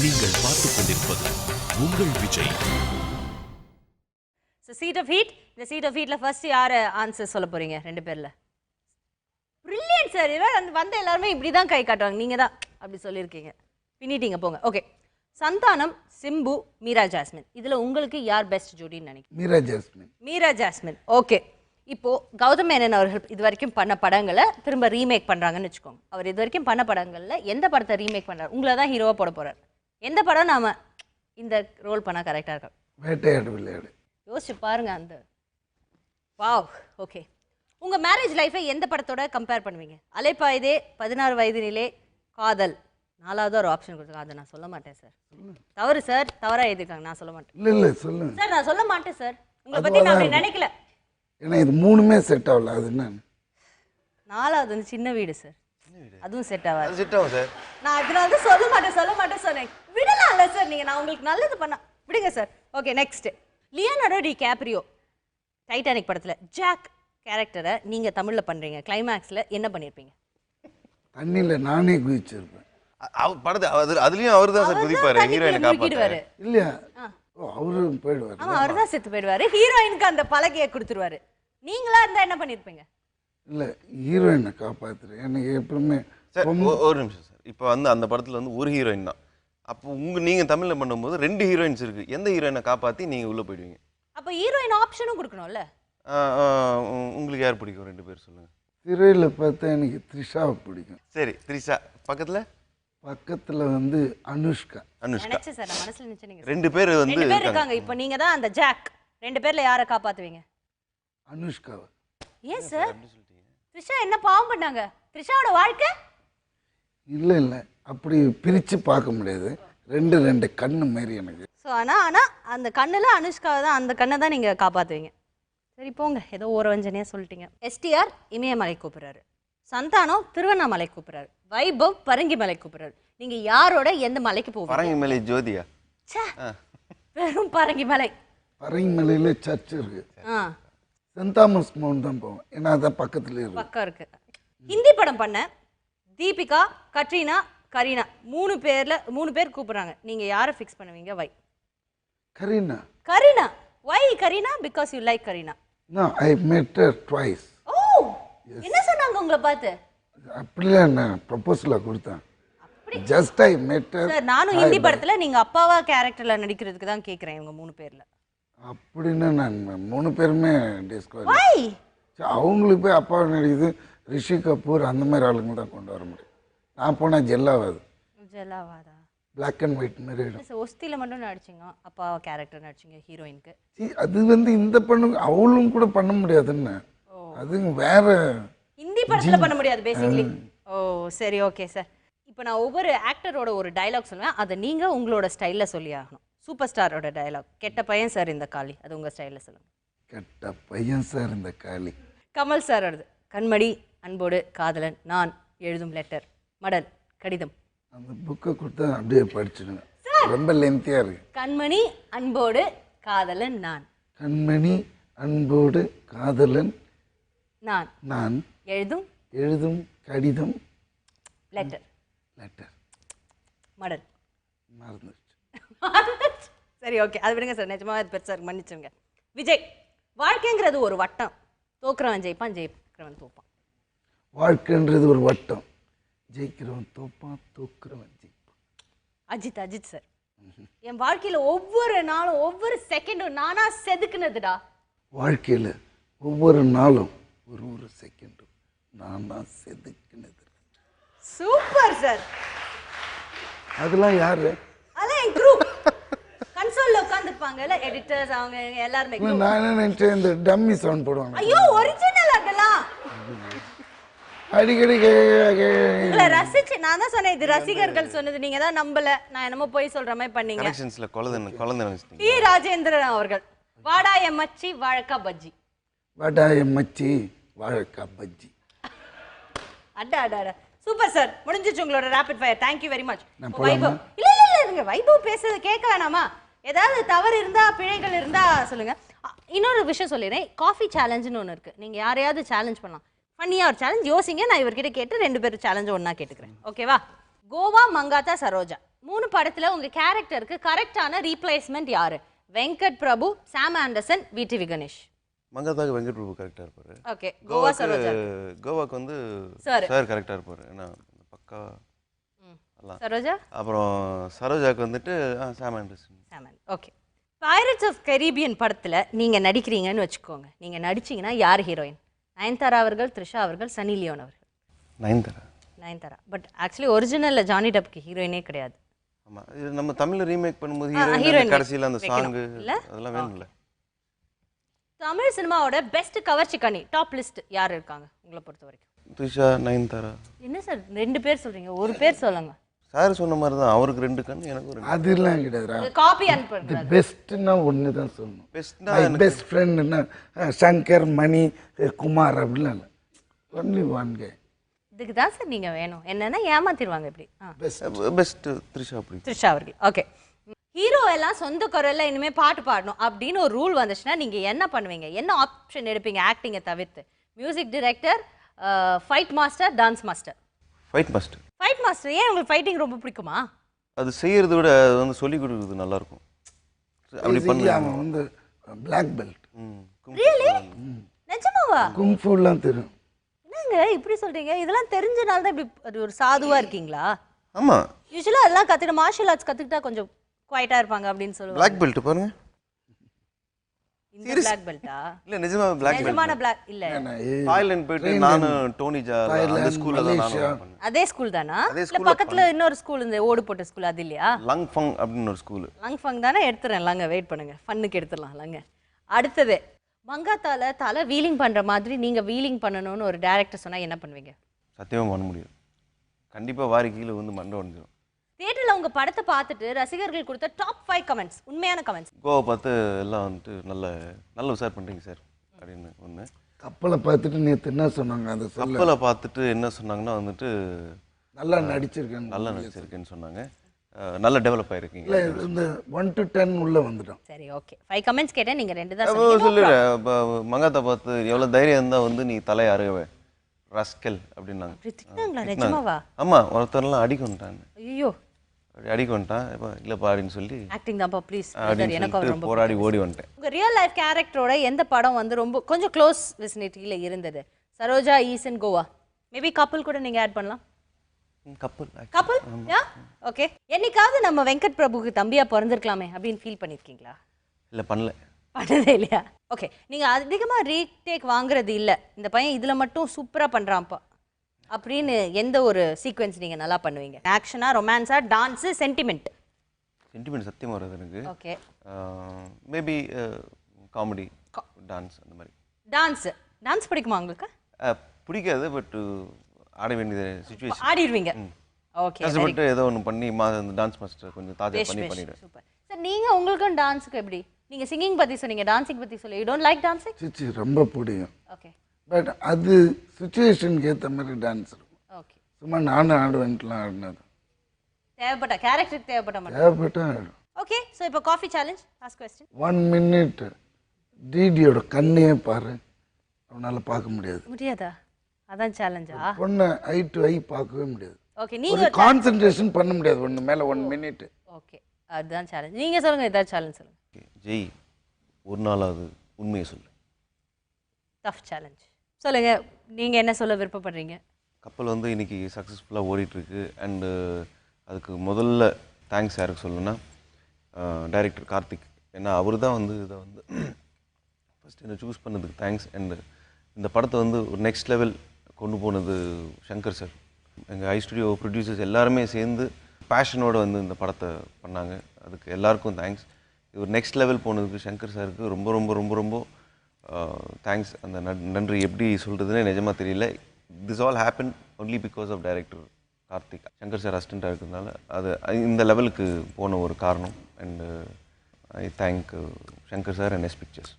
நீங்கள் பார்த்துக் கொண்டிருப்பது உங்கள் விஜய். Seat of heat. இந்த சீட் ஆஃப் ஹீட்ல ஃபர்ஸ்ட் யாரு ஆன்சர் சொல்ல போறீங்க ரெண்டு பேர்ல? Brilliant sir. இவர் வந்த எல்லாருமே இப்படி தான் கை காட்டுவாங்க. நீங்க தான் அப்படி சொல்லியிருக்கீங்க. பின்னிட்டீங்க போங்க. ஓகே, சந்தானம், சிம்பு, மீரா ஜாஸ்மின், இதுல உங்களுக்கு யார் பெஸ்ட் ஜோடின்னு நினைக்கிறீங்க? Meera jasmine. Meera jasmine. Okay, இப்போ கௌதம் மேனன் அவர்கள் இது வரைக்கும் பண்ண படங்களை திரும்ப ரீமேக் பண்றாங்கன்னு வச்சுக்கோங்க. அவர் இது வரைக்கும் பண்ண படங்கள்ல எந்த படத்தை ரீமேக் பண்றாரு? உங்களை தான் ஹீரோவா போட போறாரு. எந்த படம் நாம இந்த ரோல் பண்ணா கரெக்டா இருக்கும்? வேட்டையாடு விளையாடு. யோசிச்சு பாருங்க. அந்த வாவ். ஓகே, உங்க மேரேஜ் லைஃபை எந்த படத்தோட கம்பேர் பண்ணுவீங்க? அலைப்பாயுதே, 16 வயதினிலே, காதல். நாலாவது ஒரு ஆப்ஷன் கொடுத்துருக்காங்க, அதை நான் சொல்ல மாட்டேன் சார். தவறு சார், தவறா எழுதிருக்காங்க, நான் சொல்ல மாட்டேன். இல்ல சொல்லுங்க சார், நான் சொல்ல மாட்டேன் சார். உங்களை பத்தி நான் அப்படி நினைக்கல. ஏன்னா இது மூணுமே செட் ஆகல. அது என்ன? நாலாவது வந்து சின்ன வீடு சார். அதுவும் செட் ஆகாது. செட் ஆகும் சார். நான் இதனால தான் சொல்ல மாட்டேன் சொன்னேன். விடலாம்ல சார், நீங்க நான் உங்களுக்கு நல்லது பண்ண விடுங்க sir. Okay, next. Leonardo DiCaprio Titanic படத்துல ஜாக் கேரக்டரை நீங்க தமிழ்ல பண்றீங்க. கிளைமேக்ஸ்ல என்ன பண்ணிருப்பீங்க? தண்ணியில நானே குதிச்சிருப்பேன். அதுலயும் அவரு தான் சார் குதிப்பாரு, ஹீரோயினை காப்பாத்துவாரு. இல்லையா? அவரு போயிடுவாரு. ஆமா, அவர் தான் செத்து போயிடுவாரு. ஹீரோயினுக்கு அந்த பலகையை கொடுத்துருவாரு. நீங்களா இருந்தா என்ன பண்ணிருப்பீங்க? இல்ல, ஹீரோயினை காப்பாத்துறேன். எனக்கு எப்பவுமே சார் ஒரு நிமிஷம் சார். இப்போ வந்து அந்த படத்துல வந்து ஒரு ஹீரோயின் தான். அப்போ நீங்க தமிழ்ல பண்ணும்போது 2 ஹீரோயின்ஸ் இருக்கு. எந்த ஹீரோயினை காப்பாத்தி நீங்க உள்ள போயிடுவீங்க? அப்ப ஹீரோயின் ஆப்ஷனும் கொடுக்கணும்ல. உங்களுக்கு யார் பிடிக்கும்? 2 பேர் சொல்லுங்க. திரையில பார்த்தா எனக்கு த்ரிஷாவை பிடிக்கும். சரி, த்ரிஷா. பக்கத்துல வந்து அனுஷ்கா. நினைச்சேன் சார், நான் மனசுல நினைச்சேன். நீங்க 2 பேர் வந்து 2 பேர் இருக்காங்க. இப்போ நீங்க தான் அந்த ஜாக். 2 பேர்ல யாரை காப்பாத்துவீங்க? அனுஷ்காவை. ஏன் சார்? த்ரிஷா என்ன பாவம் பண்ணாங்க? த்ரிஷாவோட வாழ்க்கை இல்ல அப்படி பிரிச்சு பார்க்க முடியாது. 2 கண்ணு மாதிரி எனக்கு. ஸோ ஆனா அந்த கண்ணுல அனுஷ்காவை தான், அந்த கண்ணை தான் நீங்க காப்பாத்துவீங்க. சரி போங்க, ஏதோ ஓரவஞ்சனையா சொல்லிட்டீங்க. எஸ்டிஆர் இமயமலை கூப்பிடுறாரு, சந்தானம் திருவண்ணாமலை கூப்பிடுறாரு, வைபவ் பரங்கிமலை கூப்பிடுறாரு. நீங்க யாரோட எந்த மலைக்கு போவீங்க? பரங்கிமலை ஜோதியா? வெறும் பரங்கிமலை. பரங்கிமலையில சர்ச் இருக்கு. சென்ட் தாமஸ் மவுண்ட் தான் போவோம். ஏன்னா அதான் பக்கத்துல இருக்கு. பக்கம் இருக்கு. ஹிந்தி படம் பண்ண தீபிகா, கட்ரீனா, கரீனா 3 பேர் கூப்பிடுறாங்க. நீங்க யாரை ஃபிக்ஸ் பண்ணுவீங்க? வை? Kareena. Why Kareena? Because you like Kareena. No, I met her twice. Oh, என்ன சொன்னாங்க உங்களை பார்த்து? அப்படியே நான் ப்ரொபோசலா கொடுத்தேன். Just I met her. Sir, நானும் ஹிந்தி படத்துல நீங்க அப்பாவா கேரக்டர்ல நடிக்கிறதுக்கு தான் கேக்குறேன். இவங்க 3 பேர்ல அப்படின்னா நான் 3 பேருமே டிஸ்குவாலிஃபை. Why? அவங்களுக்கு போய் அப்பாவை நடிக்குது ரிஷி கபூர் அந்த மாதிரி ஆளுங்க தான் கொண்டு வர முடியும். நான் போனால் ஜெல்லாவாது. பிளாக் அண்ட் ஒயிட் மாதிரி ஆகிடும். ஒஸ்தியில மட்டும் நடிச்சிங்க, அப்பா கேரக்டர் நடிச்சிங்க ஹீரோயினுக்கு. அது வந்து இந்த பொண்ணு அவளும் கூட பண்ண முடியாதுன்னு. அது வேற ஹிந்தி படத்துல பண்ண முடியாது பேசிக்கலி. ஓ சரி, ஓகே சார். இப்போ நான் ஒவ்வொரு ஆக்டரோட ஒரு டயலாக் சொல்லுவேன், அதை நீங்க உங்களோட ஸ்டைல்ல சொல்லி ஆகணும். சூப்பர் ஸ்டாரோட டயலாக், கெட்ட பையன் சார் இந்த காளி, அது உங்க ஸ்டைல்ல சொல்லுங்க. கெட்ட பையன் சார் இந்த காளி. கமல் சாரோடது, கண்மணி அன்போடு காதலன் நான் எழுதும் லெட்டர், மடல் கடிதம். அந்த புக்கை கொடுத்தா அப்படியே படிச்சிடுங்க, ரொம்ப லென்த்தியா இருக்கு. கண்மணி அன்போடு காதலன் நான். கண்மணி அன்போடு காதலன் நான். நான் எழுதும் கடிதம், லெட்டர் மடல். மறந்துச்சு. சரி ஓகே, அது விடுங்க சார். நிஜமாவே அது பெருசாக இருக்கு, மன்னிச்சுங்க. விஜய், வாழ்க்கைங்கிறது ஒரு வட்டம், தோக்குறவன் ஜெயிப்பான், ஜெயிக்கிறவன் தோப்பான். வாழ்க்கைன்றது ஒரு வட்டம், ஜெயிக்கிறவன் தோப்பான், தோக்குறவன் ஜெயிப்பான். அஜித் சார், என் வாழ்க்கையில் ஒவ்வொரு நாளும் ஒவ்வொரு செகண்டும் நானா செதுக்குனதுடா. வாழ்க்கையில் ஒவ்வொரு நாளும் ஒரு செகண்டும் நானா செதுக்குனது. Super sir. அதெல்லாம் யாரு? அதெல்லாம் என் குரூப். கன்சோல்ல உட்கார்ந்திருப்பாங்கல எடிட்டர்ஸ், அவங்க எல்லாரும். நான் என்ன நினைச்சேன், இந்த டம்மி சவுண்ட் போடுவாங்க. ஐயோ ஒரிஜினல் அதெல்லாம் அடிக்கடி உங்களை ரசிச்சு. நான் தான் சொன்னேன், இது ரசிகர்கள் சொன்னது, நீங்க தான் நம்பல. நான் என்னமோ போய் சொல்ற மாதிரி பண்ணீங்க. கனெக்ஷன்ஸ்ல குழந்தை நினைச்சிட்டீங்க. டி ராஜேந்திரன் அவர்கள், வாடா எம்மச்சி வாழைக்காய் பஜ்ஜி. வாடா எம்மச்சி வாழைக்காய் பஜ்ஜி. அடா அடா அடா. சூப்பர் சார், முடிஞ்சிச்சு உங்களோட rapid fire. Thank you very much. Vaibhav, இல்ல இருங்க, வைபவ் பேசுறது கேட்க வேணாமா? ஏதாவது தவறு இருந்தா, பிழைகள் இருந்தா சொல்லுங்க. இன்னொரு விஷயம் சொல்லிடுறேன், காஃபி சேலஞ்சுன்னு ஒன்று இருக்கு. நீங்க யாரையாவது சேலஞ்ச் பண்ணலாம். ஃபன்னியா ஒரு சேலஞ்ச் யோசிங்க, நான் இவர்கிட்ட கேட்டு 2 பேரும் சேலஞ்சு ஒன்னா கேட்டுக்கிறேன். ஓகேவா? கோவா மங்காத்தா சரோஜா, 3 படத்துல உங்க கேரக்டருக்கு கரெக்டான ரீப்ளேஸ்மெண்ட் யாரு? Venkat Prabhu, Sam Anderson, VTV Ganesh. மங்காத்தாக்கு வெங்கட் பிரபு கரெக்டாக இருப்பார். ஓகே. கோவா சரோஜா. கோவாக்கு வந்து சார் கரெக்டாக இருப்பார். ஏன்னா பக்கா சரோஜா. அப்புறம் சரோஜாக்கு வந்துட்டு Sam Anderson. Okay. Pirates of Caribbean படத்துல நீங்க நடிக்கிறீங்கன்னு வச்சுக்கோங்க. நீங்க நடிச்சீங்கன்னா யார் ஹீரோயின்? நயன்தாரா அவர்கள், த்ரிஷா அவர்கள், சன்னி லியோன் அவர்கள்? நயன்தாரா. பட் ஆக்சுவலி ஒரிஜினல்ல ஜானி டெப்க்கு ஹீரோயினே கிடையாது. ஆமா, இது நம்ம தமிழ்ல ரீமேக் பண்ணும்போது ஹீரோயின் ஹீரோயின் கடைசியில அந்த சாங் இல்ல அதெல்லாம் வேணும்ல. தமிழ் சினிமாவோட பெஸ்ட் கவர்ச்சி கனி டாப் லிஸ்ட் யார் இருக்காங்க உங்களை பொறுத்த வரைக்கும்? த்ரிஷா, நயன்தாரா. என்ன சார் 2 பேர் சொல்றீங்க, ஒரு பேர் சொல்லுங்க. சார் சொன்ன மாதிரி தான், அவருக்கு 2 கண், எனக்கு 2. அதெல்லாம் கிடையாது. காப்பி அனுப்புறது. பெஸ்ட்னா ஒன்று தான் சொல்லணும். பெஸ்ட்னா பெஸ்ட் ஃப்ரெண்ட்னா சங்கர், மணி, குமார் அப்படிலாம் இல்லை. Only one K. இதுக்கு தான் சார் நீங்க வேணும். என்னன்னா ஏமாத்திடுவாங்க இப்படி. பெஸ்ட் த்ரிஷா. அப்படி த்ரிஷா அவர்கள். ஓகே. ஹீரோ எல்லாம் சொந்த குரல்ல இனிமே பாட்டு பாடணும் அப்படின்னு ஒரு ரூல் வந்துச்சுன்னா நீங்க என்ன பண்ணுவீங்க? என்ன ஆப்ஷன் எடுப்பீங்க ஆக்டிங்கை தவிர்த்து? Music director, fight master, dance master? Fight master. Fight master. ஏன் உங்களுக்கு ஃபைட்டிங் ரொம்ப பிடிக்குமா? அது செய்யறதை விட அது வந்து சொல்லி கொடுக்குறது நல்லா இருக்கும். அப்படி பண்ணி அவன் வந்து பிளாக் பெல்ட். ரியலி? நிஜமாவா? குங்ஃபுலாம் தெரியும். என்னங்க இப்படி சொல்றீங்க? இதெல்லாம் தெரிஞ்சனால தான் இப்படி அது ஒரு சாதுவா இருக்கீங்களா? ஆமா. யூசுவலா அதெல்லாம் கத்துக்கிட்ட மார்ஷியல் ஆர்ட்ஸ் கத்துக்கிட்டா கொஞ்சம் குவைட்டா இருப்பாங்க அப்படின்னு சொல்லுவாங்க. பிளாக் பெல்ட் பாருங்க. இந்த பிளாக் பெல்ட்டா? இல்ல நிஜமா பிளாக் பெல்ட். நிஜமான பிளாக் இல்ல. தாய்லாந்து போயிட்டு நானு டோனி ஜா அந்த ஸ்கூல்ல தான் நான் பண்ணேன். அதே ஸ்கூல் தானா? இல்ல பக்கத்துல இன்னொரு ஸ்கூல் இந்த ஓடு போட்ட ஸ்கூல் அது இல்லையா? லங் ஃபங் அப்படின்னு ஒரு ஸ்கூல். லங் ஃபங் தானே எடுத்துறேன். லங்க வெயிட் பண்ணுங்க. ஃபன்னுக்கு எடுத்துறலாம் லங்க. அடுத்தது மங்காத்தால தலை வீலிங் பண்ற மாதிரி நீங்க வீலிங் பண்ணணும்னு ஒரு டைரக்டர் சொன்னா என்ன பண்ணுவீங்க? சத்தியமா பண்ண முடியும். கண்டிப்பா வாரி கீழ வந்து மண்டை உடைஞ்சிரும். தியேட்டர்ல உங்க படத்தை பார்த்துட்டு ரசிகர்கள் கொடுத்த டாப் 5 கமெண்ட்ஸ், உண்மையான கமெண்ட்ஸ். கோவா பார்த்து எல்லாம் வந்துட்டு நல்ல உஷார் பண்றீங்க சார் அப்படின்னு ஒன்று. கப்பலை பார்த்துட்டு நேற்று என்ன சொன்னாங்க? அந்த கப்பலை பார்த்துட்டு என்ன சொன்னாங்கன்னா வந்துட்டு நல்லா நடிச்சிருக்கேன், நல்லா நடிச்சிருக்கேன்னு சொன்னாங்க. நல்ல டெவலப் ஆயிருக்கீங்க. இல்லை இந்த 1 to 10 உள்ள வந்துட்டோம். சரி ஓகே. 5 கமெண்ட்ஸ் கேட்டேன், நீங்க 2 தான் சொன்னீங்க. சொல்லுறேன். மங்காத்தா பார்த்து எவ்வளவு தைரியம் இருந்தா வந்து நீ தலை அருகவே ரஸ்கல் அப்படின்னாங்க. திட்டினாங்களா? நிஜமாவா? ஆமா, ஒருத்தர்லாம் அடிக்க வந்துட்டாங்க. ஐயோ, அடிக்க வந்துட்டான். இல்லப்பா அப்படின்னு சொல்லி ஆக்டிங் தான்ப்பா ப்ளீஸ் எனக்கு ரொம்ப போராடி ஓடி வந்துட்டேன். உங்க ரியல் லைஃப் கேரக்டரோட எந்த படம் வந்து ரொம்ப கொஞ்சம் க்ளோஸ் விசினிட்டியில இருந்தது? சரோஜா, ஈசன், கோவா. மேபி கப்பல் கூட நீங்க ஆட் பண்ணலாம். கப்பல் யா ஓகே. என்னைக்காவது நம்ம வெங்கட் பிரபுக்கு தம்பியா பிறந்திருக்கலாமே அப்படின்னு ஃபீல் பண்ணிருக்கீங்களா? இல்ல பண்ணதே இல்லையா? ஓகே. நீங்க அதிகமா ரீடேக் வாங்குறது இல்ல, இந்த பையன் இதுல மட்டும் சூப்பரா பண்றான்ப்பா அப்படின்னு எந்த ஒரு சீக்வென்ஸ் நீங்க நல்லா பண்ணுவீங்க? ஆக்ஷனா, ரொமான்ஸா, டான்ஸ், சென்டிமெண்ட்? சத்தியமா வருது எனக்கு. ஓகே. மேபி காமெடி, டான்ஸ் அந்த மாதிரி. டான்ஸ் பிடிக்குமா உங்களுக்கு? பிடிக்காது, பட் ஆட வேண்டிய சிச்சுவேஷன் ஆடிடுவீங்க. ஓகே. கஷ்டப்பட்டு ஏதோ ஒன்று பண்ணி அந்த டான்ஸ் மாஸ்டர் கொஞ்சம் தாஜா பண்ணிடுவேன். Super sir. நீங்க உங்களுக்கும் டான்ஸுக்கு எப்படி? நீங்க சிங்கிங் பத்தி சொன்னீங்க, டான்சிங் பத்தி சொல்லி. You don't like dancing? சிச்சி ரொம்ப பிடிக்கும். ஓகே. பட் அது சுச்சுவேஷனுக்கு ஏற்ற மாதிரி டான்ஸ் இருக்கும். ஓகே. சும்மா நானும் ஆடுவேன்ட்டுலாம் ஆடினது தேவைப்பட்ட கேரக்டருக்கு தேவைப்பட்ட தேவைப்பட்ட ஆடும். ஓகே. ஸோ இப்போ coffee challenge. Last question. 1 minute டிடியோட கண்ணையே பாரு, அவனால் பார்க்க முடியாதா? அதான் சேலஞ்சா? பொண்ணை ஐ டு ஐ பார்க்கவே முடியாது. ஓகே. நீங்க கான்சென்ட்ரேஷன் பண்ண முடியாது ஒன்று மேலே 1 minute. ஓகே, அதுதான் சேலஞ்ச். நீங்க சொல்லுங்க, ஏதாவது சேலஞ்ச் சொல்லுங்க. ஜெய், ஒரு நாளாவது உண்மையை சொல்லு. டஃப் சேலஞ்ச் சொல்லுங்க. நீங்க என்ன சொல்ல விருப்பப்படுறீங்க? கப்பல் வந்து இன்னைக்கு சக்ஸஸ்ஃபுல்லாக ஓடிட்டுருக்கு. அண்டு அதுக்கு முதல்ல தேங்க்ஸ் யாருக்கு சொல்லணும்னா டைரக்டர் கார்த்திக். ஏன்னா அவர் தான் வந்து இதை வந்து ஃபஸ்ட் என்னை சூஸ் பண்ணதுக்கு தேங்க்ஸ். அண்டு இந்த படத்தை வந்து ஒரு நெக்ஸ்ட் லெவல் கொண்டு போனது சங்கர் சார். எங்கள் ஐ ஸ்டுடியோ ப்ரொடியூசர்ஸ் எல்லாருமே சேர்ந்து பேஷனோடு வந்து இந்த படத்தை பண்ணாங்க. அதுக்கு எல்லாருக்கும் தேங்க்ஸ். இது ஒரு நெக்ஸ்ட் லெவல் போனதுக்கு சங்கர் சாருக்கு ரொம்ப ரொம்ப ரொம்ப ரொம்ப தேங்க்ஸ். அந்த நன்றி எப்படி சொல்கிறதுனே நிஜமாக தெரியல. This all happen only because of director Karthik. Shankar sir அசிஸ்டண்ட்டாக இருக்கிறதுனால அது இந்த லெவலுக்கு போன ஒரு காரணம். And I thank Shankar sir and S pictures.